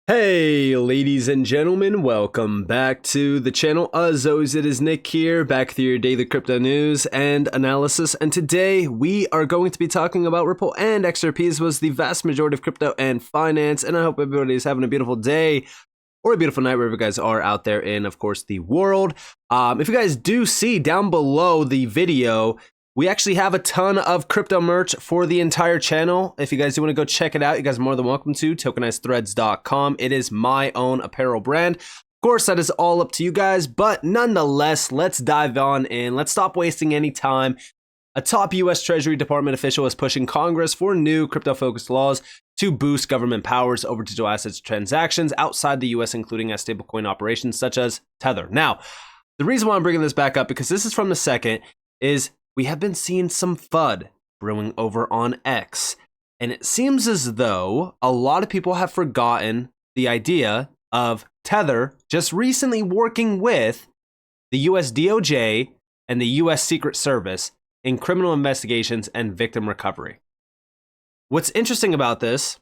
Hey ladies and gentlemen, welcome back to the channel. As always, it is Nick here, back with your daily crypto news and analysis, and today we are going to be talking about Ripple and XRPs was the vast majority of crypto and finance, and I hope everybody's having a beautiful day or a beautiful night wherever you guys are out there in, of course, the world. If you guys do see down below the video, we actually have a ton of crypto merch for the entire channel. If you guys do want to go check it out, you guys are more than welcome to tokenizedthreads.com. It is my own apparel brand. Of course, that is all up to you guys, but nonetheless, let's dive on in. Let's stop wasting any time. A top US Treasury Department official is pushing Congress for new crypto-focused laws to boost government powers over digital assets transactions outside the US, including as stablecoin operations such as Tether. Now, the reason why I'm bringing this back up, because this is from the second, is we have been seeing some FUD brewing over on X, and it seems as though a lot of people have forgotten the idea of Tether just recently working with the US DOJ and the US Secret Service in criminal investigations and victim recovery. What's interesting about this,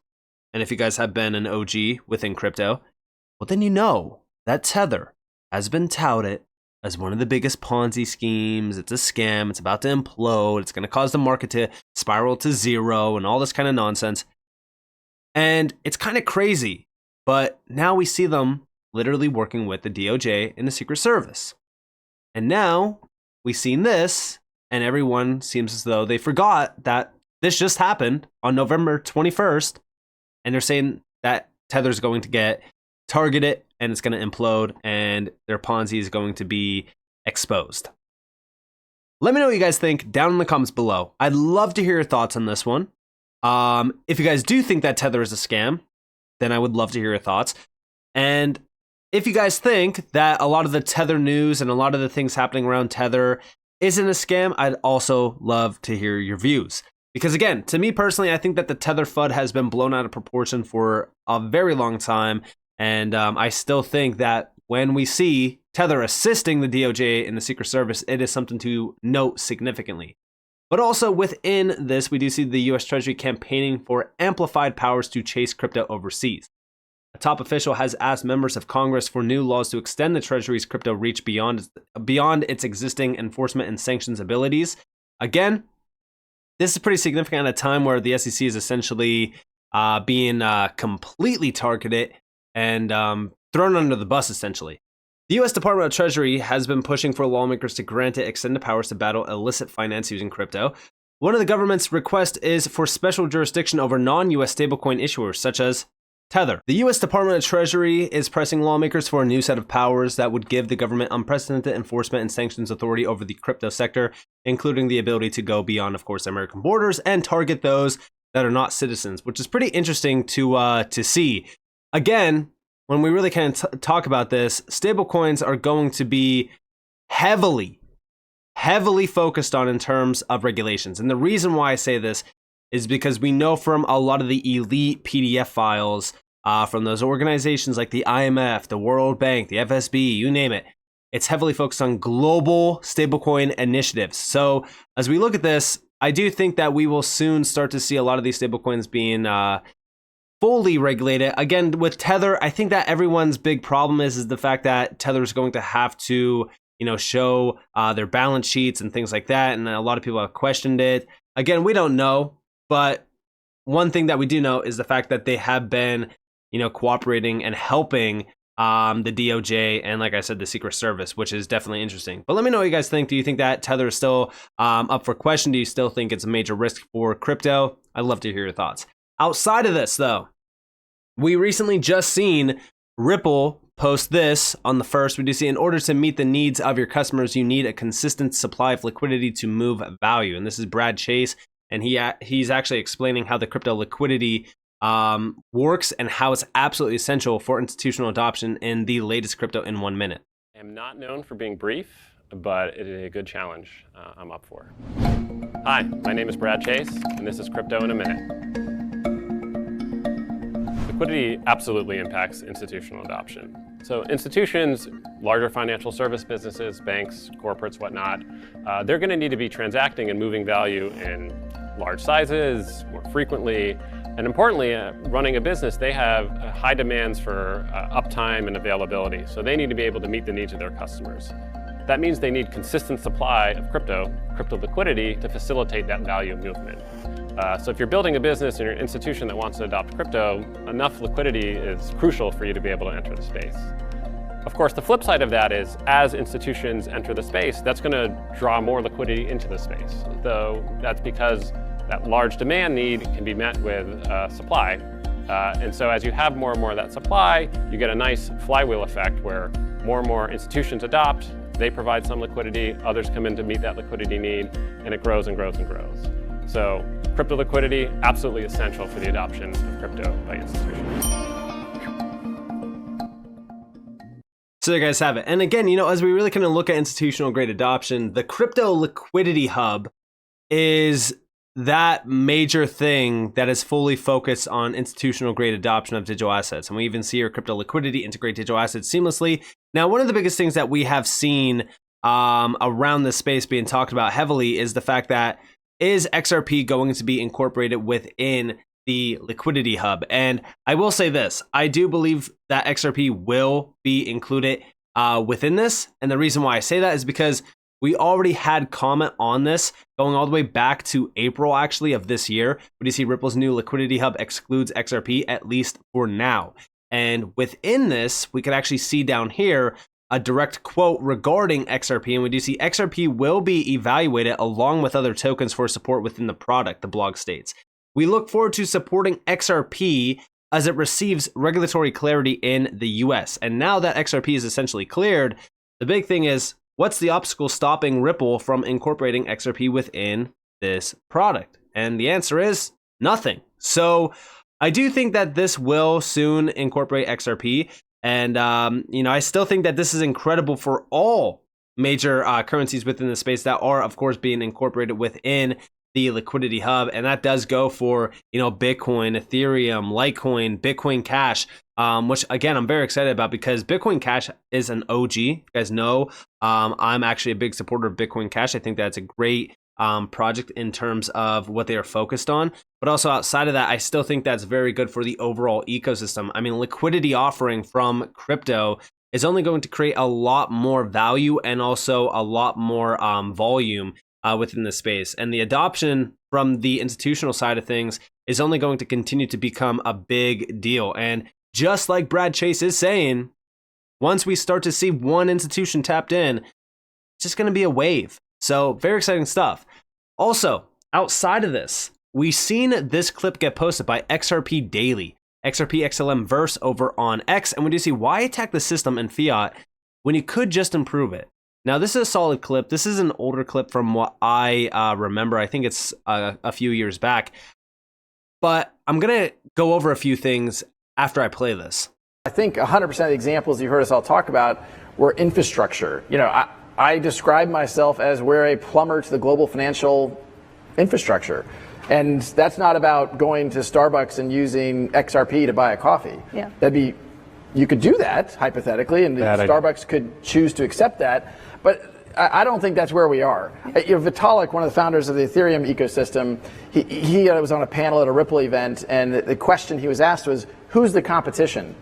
and if you guys have been an OG within crypto, well then you know that Tether has been touted as one of the biggest Ponzi schemes. It's a scam. It's about to implode. It's going to cause the market to spiral to zero and all this kind of nonsense. And it's kind of crazy. But now we see them literally working with the DOJ and the Secret Service. And now we've seen this, and everyone seems as though they forgot that this just happened on November 21st. And they're saying that Tether's going to get targeted and it's going to implode and their Ponzi is going to be exposed. Let me know what you guys think down in the comments below. I'd love to hear your thoughts on this one. If you guys do think that Tether is a scam, then I would love to hear your thoughts. And if you guys think that a lot of the Tether news and a lot of the things happening around Tether isn't a scam, I'd also love to hear your views. Because again, to me personally, I think that the Tether FUD has been blown out of proportion for a very long time. And I still think that when we see Tether assisting the DOJ and the Secret Service, it is something to note significantly. But also within this, we do see the US Treasury campaigning for amplified powers to chase crypto overseas. A top official has asked members of Congress for new laws to extend the Treasury's crypto reach beyond its existing enforcement and sanctions abilities. Again, this is pretty significant at a time where the SEC is essentially being completely targeted and thrown under the bus, essentially. The U.S. Department of Treasury has been pushing for lawmakers to grant it extended powers to battle illicit finance using crypto. One of the government's requests is for special jurisdiction over non-U.S. stablecoin issuers, such as Tether. The U.S. Department of Treasury is pressing lawmakers for a new set of powers that would give the government unprecedented enforcement and sanctions authority over the crypto sector, including the ability to go beyond, of course, American borders and target those that are not citizens, which is pretty interesting to see. Again, when we really kind of talk about this, stablecoins are going to be heavily focused on in terms of regulations. And the reason why I say this is because we know from a lot of the elite PDF files from those organizations like the IMF, the World Bank, the FSB, you name it, it's heavily focused on global stablecoin initiatives. So as we look at this, I do think that we will soon start to see a lot of these stablecoins being fully regulated. Again, with Tether, I think that everyone's big problem is the fact that Tether is going to have to, show their balance sheets and things like that. And a lot of people have questioned it. Again, we don't know, but one thing that we do know is the fact that they have been, cooperating and helping the DOJ and, like I said, the Secret Service, which is definitely interesting. But let me know what you guys think. Do you think that Tether is still up for question? Do you still think it's a major risk for crypto? I'd love to hear your thoughts. Outside of this, though, we recently just seen Ripple post this on the 1st. We do see, in order to meet the needs of your customers, you need a consistent supply of liquidity to move value. And this is Brad Chase, and he's actually explaining how the crypto liquidity works and how it's absolutely essential for institutional adoption in the latest crypto in 1 minute. I am not known for being brief, but it is a good challenge I'm up for. Hi, my name is Brad Chase, and this is Crypto in a Minute. Liquidity absolutely impacts institutional adoption. So institutions, larger financial service businesses, banks, corporates, whatnot, they're going to need to be transacting and moving value in large sizes, more frequently, And importantly, running a business, they have high demands for uptime and availability. So they need to be able to meet the needs of their customers. That means they need consistent supply of crypto liquidity to facilitate that value movement. So if you're building a business and you're an institution that wants to adopt crypto, enough liquidity is crucial for you to be able to enter the space. Of course, the flip side of that is as institutions enter the space, that's going to draw more liquidity into the space. Though that's because that large demand need can be met with supply. And so as you have more and more of that supply, you get a nice flywheel effect where more and more institutions adopt, they provide some liquidity, others come in to meet that liquidity need, and it grows and grows and grows. So crypto liquidity, absolutely essential for the adoption of crypto by institutions. So there you guys have it. And again, as we really kind of look at institutional grade adoption, the crypto liquidity hub is that major thing that is fully focused on institutional grade adoption of digital assets. And we even see our crypto liquidity integrate digital assets seamlessly. Now, one of the biggest things that we have seen around this space being talked about heavily is the fact that is XRP going to be incorporated within the liquidity hub? And I will say this, I do believe that XRP will be included within this. And the reason why I say that is because we already had comment on this going all the way back to April, actually, of this year. But you see Ripple's new liquidity hub excludes XRP, at least for now. And within this, we could actually see down here a direct quote regarding XRP. And we do see XRP will be evaluated along with other tokens for support within the product, the blog states. We look forward to supporting XRP as it receives regulatory clarity in the US. And now that XRP is essentially cleared, the big thing is, what's the obstacle stopping Ripple from incorporating XRP within this product? And the answer is nothing. So I do think that this will soon incorporate XRP. And, I still think that this is incredible for all major currencies within the space that are, of course, being incorporated within the liquidity hub. And that does go for, Bitcoin, Ethereum, Litecoin, Bitcoin Cash, which again, I'm very excited about because Bitcoin Cash is an OG. You guys know, I'm actually a big supporter of Bitcoin Cash. I think that's a great project in terms of what they are focused on. But also outside of that, I still think that's very good for the overall ecosystem. I mean, liquidity offering from crypto is only going to create a lot more value and also a lot more volume within the space. And the adoption from the institutional side of things is only going to continue to become a big deal. And just like Brad Chase is saying, once we start to see one institution tapped in, it's just going to be a wave. So very exciting stuff. Also, outside of this, we've seen this clip get posted by XRP Daily, XRP XLM verse over on X. And we do see why attack the system and fiat when you could just improve it. Now, this is a solid clip. This is an older clip from what I remember. I think it's a few years back. But I'm going to go over a few things after I play this. I think 100% of the examples you heard us all talk about were infrastructure. I describe myself as we're a plumber to the global financial infrastructure. And that's not about going to Starbucks and using XRP to buy a coffee. Yeah. You could do that, hypothetically, and Starbucks could choose to accept that. But I don't think that's where we are. Vitalik, one of the founders of the Ethereum ecosystem, he was on a panel at a Ripple event, and the question he was asked was, who's the competition?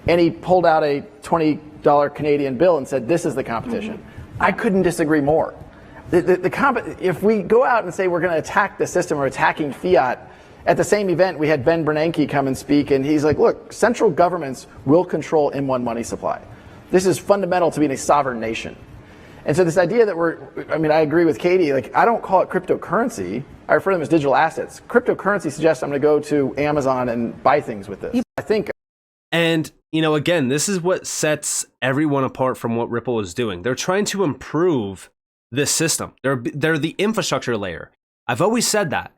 And he pulled out a $20 Canadian bill and said, this is the competition. Mm-hmm. I couldn't disagree more. If we go out and say we're going to attack the system or attacking fiat, at the same event, we had Ben Bernanke come and speak, and he's like, look, central governments will control M1 money supply. This is fundamental to being a sovereign nation. And so this idea that I agree with Katie, I don't call it cryptocurrency. I refer to them as digital assets. Cryptocurrency suggests I'm going to go to Amazon and buy things with this. I think. And, again, this is what sets everyone apart from what Ripple is doing. They're trying to improve this system. They're the infrastructure layer. I've always said that.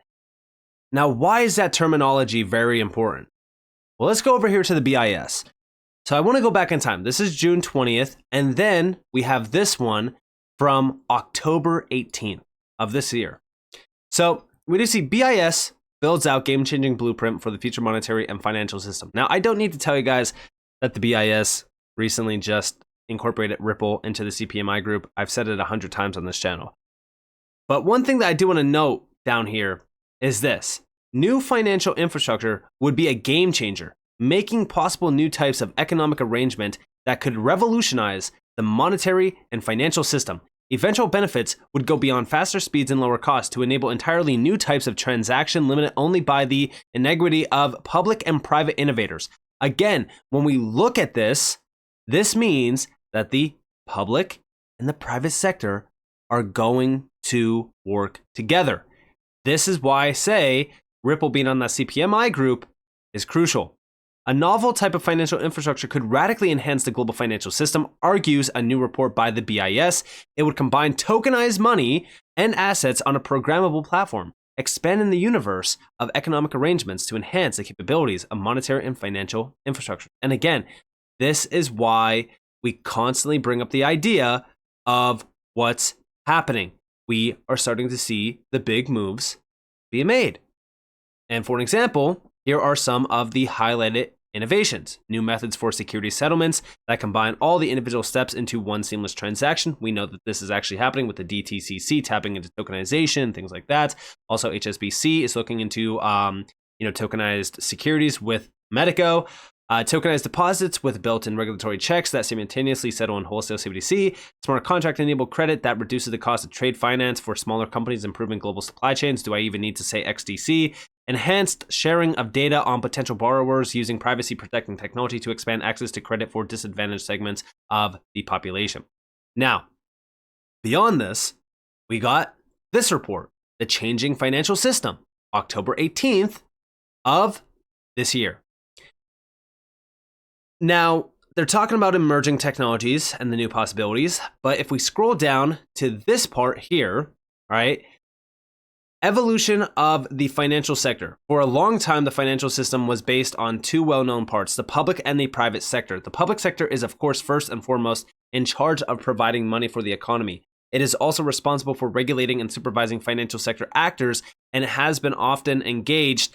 Now, why is that terminology very important? Well, let's go over here to the BIS. So I want to go back in time. This is June 20th, and then we have this one from October 18th of this year. So we do see BIS builds out game-changing blueprint for the future monetary and financial system. Now, I don't need to tell you guys that the BIS recently just incorporated Ripple into the CPMI group. I've said it 100 times on this channel. But one thing that I do want to note down here is this. new financial infrastructure would be a game changer, making possible new types of economic arrangement that could revolutionize the monetary and financial system. Eventual benefits would go beyond faster speeds and lower costs to enable entirely new types of transaction limited only by the inequity of public and private innovators. Again, when we look at this, this means that the public and the private sector are going to work together. This is why I say Ripple being on that CPMI group is crucial. A novel type of financial infrastructure could radically enhance the global financial system, argues a new report by the BIS. It would combine tokenized money and assets on a programmable platform, expanding the universe of economic arrangements to enhance the capabilities of monetary and financial infrastructure. And again, this is why we constantly bring up the idea of what's happening. We are starting to see the big moves being made. And for an example, here are some of the highlighted innovations. New methods for security settlements that combine all the individual steps into one seamless transaction. We know that this is actually happening with the DTCC tapping into tokenization, things like that. Also, HSBC is looking into tokenized securities with Medico. Tokenized deposits with built-in regulatory checks that simultaneously settle in wholesale CBDC. Smart contract-enabled credit that reduces the cost of trade finance for smaller companies, improving global supply chains. Do I even need to say XDC? Enhanced sharing of data on potential borrowers using privacy-protecting technology to expand access to credit for disadvantaged segments of the population. Now, beyond this, we got this report, The Changing Financial System, October 18th of this year. Now, they're talking about emerging technologies and the new possibilities, but if we scroll down to this part here, right, evolution of the financial sector. For a long time, the financial system was based on two well-known parts, the public and the private sector. The public sector is, of course, first and foremost in charge of providing money for the economy. It is also responsible for regulating and supervising financial sector actors, and it has been often engaged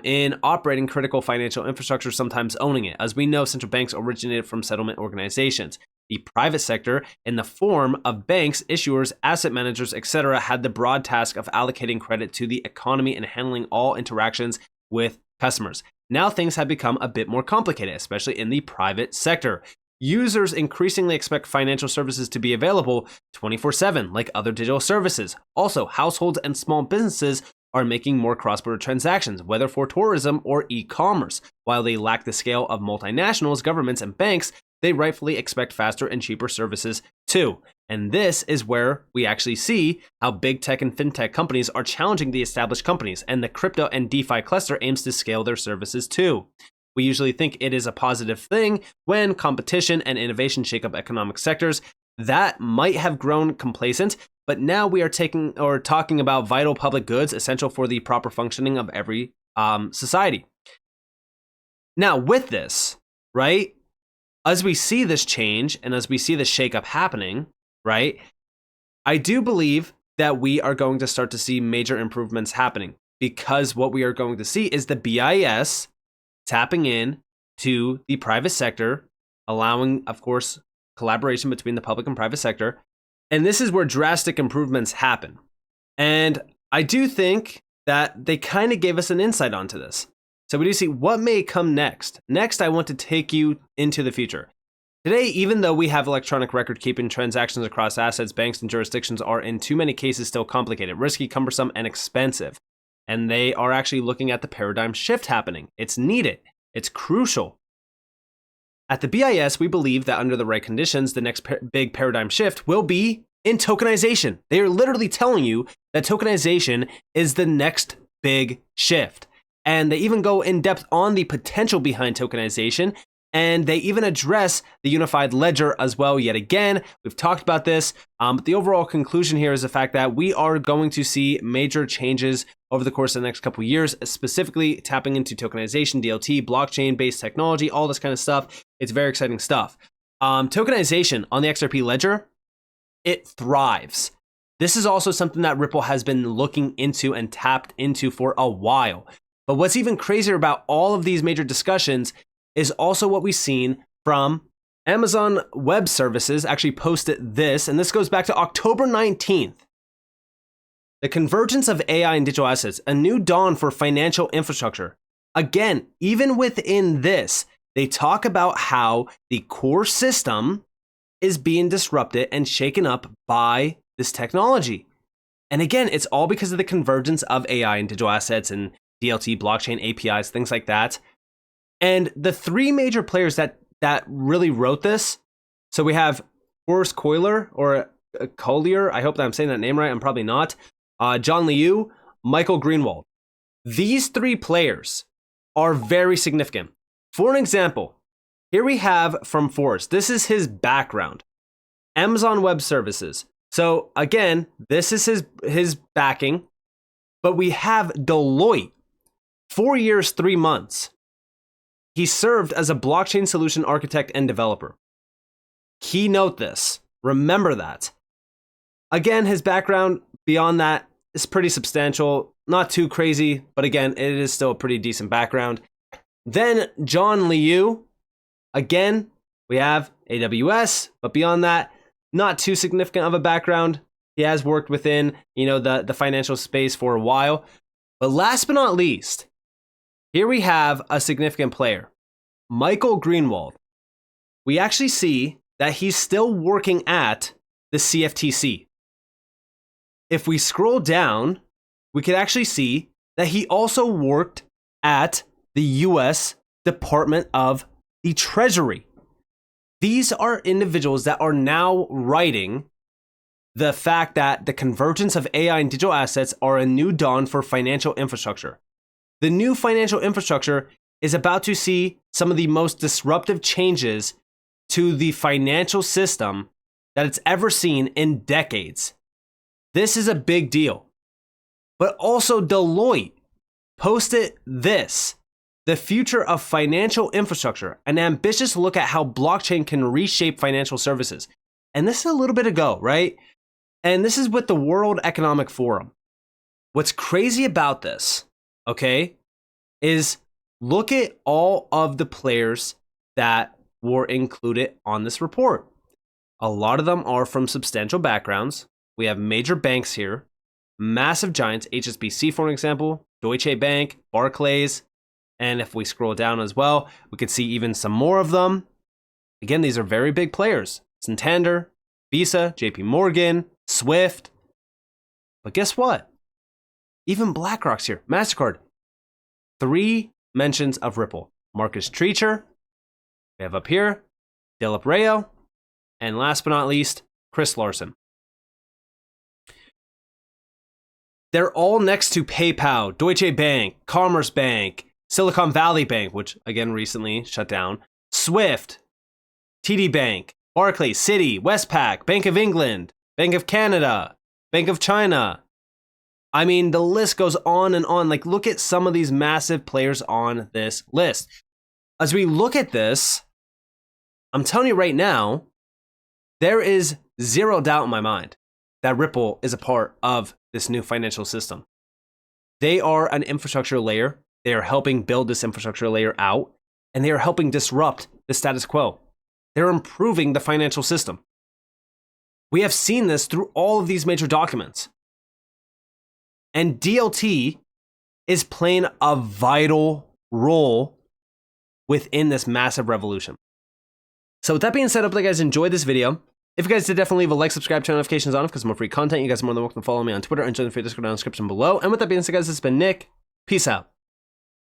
in operating critical financial infrastructure, sometimes owning it. As we know, central banks originated from settlement organizations. The private sector, in the form of banks, issuers, asset managers, etc., had the broad task of allocating credit to the economy and handling all interactions with customers. Now things have become a bit more complicated, especially in the private sector. Users increasingly expect financial services to be available 24/7, like other digital services. Also, households and small businesses are making more cross-border transactions, whether for tourism or e-commerce. While they lack the scale of multinationals, governments, and banks, they rightfully expect faster and cheaper services too. And this is where we actually see how big tech and fintech companies are challenging the established companies, and the crypto and DeFi cluster aims to scale their services too. We usually think it is a positive thing when competition and innovation shake up economic sectors. That might have grown complacent, but now we are talking about vital public goods essential for the proper functioning of every society. Now, with this, right, as we see this change and as we see this shakeup happening, right, I do believe that we are going to start to see major improvements happening, because what we are going to see is the BIS tapping in to the private sector, allowing, of course, collaboration between the public and private sector. And this is where drastic improvements happen. And I do think that they kind of gave us an insight onto this. So we do see what may come next. Next, I want to take you into the future. Today, even though we have electronic record keeping, transactions across assets, banks, and jurisdictions are in too many cases still complicated, risky, cumbersome, and expensive. And they are actually looking at the paradigm shift happening. It's needed. It's crucial. At the BIS, we believe that under the right conditions, the next big paradigm shift will be in tokenization. They are literally telling you that tokenization is the next big shift. And they even go in depth on the potential behind tokenization. And they even address the unified ledger as well. Yet again, we've talked about this. But the overall conclusion here is the fact that we are going to see major changes over the course of the next couple of years, specifically tapping into tokenization, DLT, blockchain-based technology, all this kind of stuff. It's very exciting stuff. Tokenization on the XRP ledger, it thrives. This is also something that Ripple has been looking into and tapped into for a while. But what's even crazier about all of these major discussions is also what we've seen from Amazon Web Services actually posted this, and this goes back to October 19th. The convergence of AI and digital assets, a new dawn for financial infrastructure. Again, even within this, they talk about how the core system is being disrupted and shaken up by this technology. And again, it's all because of the convergence of AI and digital assets and DLT, blockchain, APIs, things like that. And the three major players that really wrote this, so we have Forrest Collier, or Collier, I hope that I'm saying that name right, I'm probably not, John Liu, Michael Greenwald. These three players are very significant. For an example, here we have from Forrest, this is his background, Amazon Web Services. So again, this is his backing, but we have Deloitte, 4 years, 3 months. He served as a blockchain solution architect and developer. Keynote this, remember that. Again, his background beyond that is pretty substantial, not too crazy, but again, it is still a pretty decent background. Then John Liu, again, we have AWS, but beyond that, not too significant of a background. He has worked within, the financial space for a while. But last but not least, here we have a significant player, Michael Greenwald. We actually see that he's still working at the CFTC. If we scroll down, we could actually see that he also worked at the US Department of the Treasury. These are individuals that are now writing the fact that the convergence of AI and digital assets are a new dawn for financial infrastructure. The new financial infrastructure is about to see some of the most disruptive changes to the financial system that it's ever seen in decades. This is a big deal. But also Deloitte posted this, the future of financial infrastructure, an ambitious look at how blockchain can reshape financial services. And this is a little bit ago, right? And this is with the World Economic Forum. What's crazy about this, okay, is look at all of the players that were included on this report. A lot of them are from substantial backgrounds. We have major banks here, massive giants, HSBC, for an example, Deutsche Bank, Barclays. And if we scroll down as well, we could see even some more of them. Again, these are very big players. Santander, Visa, JP Morgan, Swift. But guess what? Even BlackRock's here, MasterCard. 3 mentions of Ripple. Marcus Treacher, we have up here, Dilip Rayo, and last but not least, Chris Larson. They're all next to PayPal, Deutsche Bank, Commerce Bank, Silicon Valley Bank, which again recently shut down, Swift, TD Bank, Barclays, Citi, Westpac, Bank of England, Bank of Canada, Bank of China. I mean, the list goes on and on. Like, look at some of these massive players on this list. As we look at this, I'm telling you right now, there is zero doubt in my mind that Ripple is a part of this new financial system. They are an infrastructure layer. They are helping build this infrastructure layer out, and they are helping disrupt the status quo. They're improving the financial system. We have seen this through all of these major documents. And DLT is playing a vital role within this massive revolution. So with that being said, I hope you guys enjoyed this video. If you guys did, definitely leave a like, subscribe, turn notifications on because more free content. You guys are more than welcome to follow me on Twitter and join the free Discord down in the description below. And with that being said, guys, this has been Nick. Peace out.